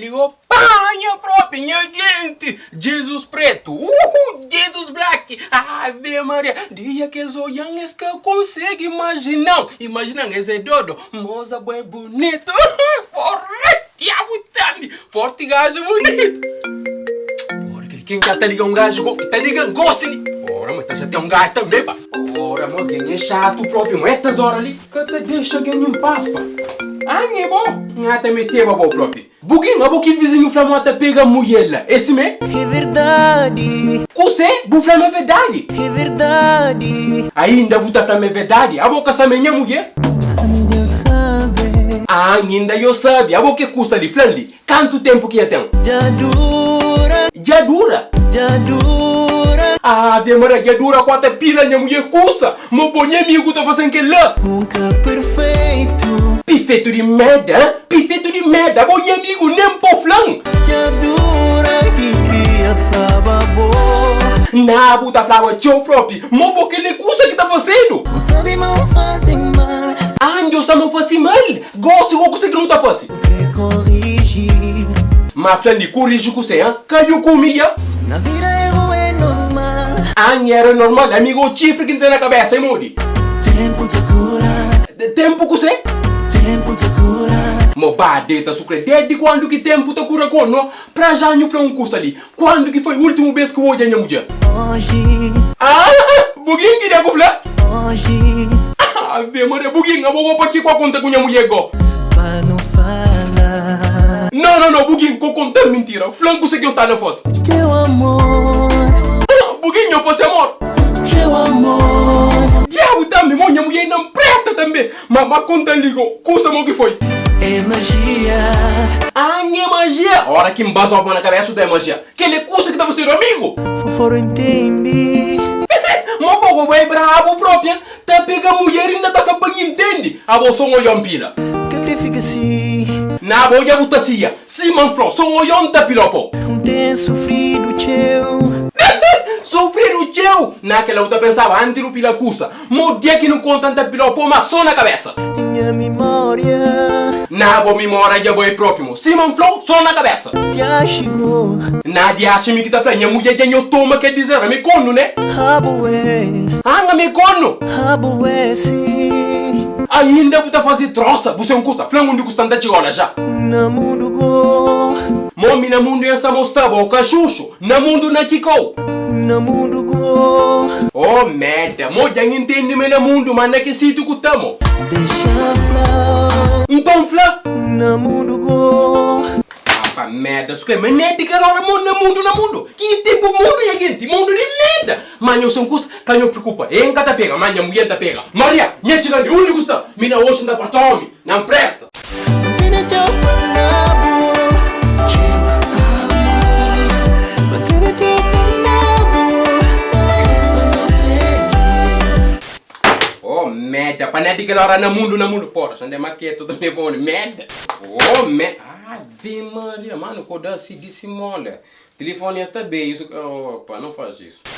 ligou, panha própria, minha gente. Jesus preto, Jesus black, Ave Maria. Dia que os olhos que eu consigo imaginar. Imagina esse dodo, moça bem bonito. Forte gajo bonito. Ora, quem já tá ligando um gajo, tá ligando gostinho. Ora, mas tá já tem um gajo também, pá. Ora, mas alguém é chato próprio, mas essas horas ali, que te deixa alguém em paz, pá. Ah, é bom. Não te meter, bom próprio. Buguinho, a boquinha vizinho flamota pega mulher lá. Esse me? É verdade. Você? Bu flama é verdade. É verdade. Ainda buta flama é verdade. A boca sabe minha mulher? Ainda sabe. Ainda eu sabe. A boca custa ali, flanli. Quanto tempo que tem? Já dura. Já dura? Já dura. Ave Maria, já dura quanto pila minha mulher custa. Meu bom amigo tá fazendo que lá. Nunca perfeito. Perfeito de merda, hein? Perfeito de merda. Bom amigo, nem por flan. Já dura que a flava boa. Na buta flava teu próprio. Meu bom que ele custa que tá fazendo. Não sabe mal fazem mal. Eu só não faço mal. Gosto ou que não tá fazendo. Quer corrigir. Mas flan corrige com você, hein? Caiu comia. Na vida erro é normal. Era normal, amigo, o chifre que tem na cabeça, hein, Moody? Tempo te cura. Tempo com você? Tempo te cura. Mo badeta sucre, desde quando que tempo te cura com não? Pra já não foi curso ali. Quando que foi o último vez que eu olhei a mulher? Hoje. Buguinho que deu flan? Hoje. Ave Maria, buguinho, eu vou partir com a conta com a mulher go. Mas não fala. Não, buguinho, com conta mentira. Flan que você que eu tá na fosse. Teu amor. Buguinho, eu fosse amor. Teu amor. Diabo também, minha mulher não preta também. Mas conta ligou, custa o que foi? É magia. É magia. Hora que embasou na cabeça da magia. Que ele custa que tá você amigo. Foforo entende. Mas pouco é bravo próprio. Tá pega a mulher e ainda tá falando entende. A bolsa um olhão pila. Que fica assim. Na boa já botacia. Se manflou, só um olhão tá pilopo. Não tem sofrido teu. Sofrer o teu. Naquela outra pensava antes do pila custa. Mas dia que não conta tá pilopo, mas só na cabeça. Minha memória. Na boa memória já foi próximo. Se manflou, só na cabeça. Já chegou. Nadia acha que tá falando. Minha mulher já não toma, quer dizer, me cono, né? Raboé. Me cono. Raboé sim. Ainda você fazer troça. Você não custa. Flango onde custa andar de olha já. Na mundo go. Momi na mundo essa mostrava o cachucho. Na mundo na kiko. Na mundo go. Oh merda. Mo já entende me na mundo, mas na que sítio que estamos. Deixa flá. Então flá. Na mundo go. Pá, merda. Escreve, mas nem de que hora na mundo. Que tipo mundo é gente? Mundo de merda. Mas eu sou um curso, que não preocupa. Em cada pega, mas minha mulher tá pega. Maria, minha tia de onde custa? Mina hoje não dá para tome. Não presta. Batendo teu panabo. Batendo teu panabo. Oh merda, para nem de que hora na mundo. Porra, já andei maquete tudo me bom. Merda. Oh merda. Ave Maria, mano, quando assim disse mola. Telefone está bem, isso. Opa, não faz isso.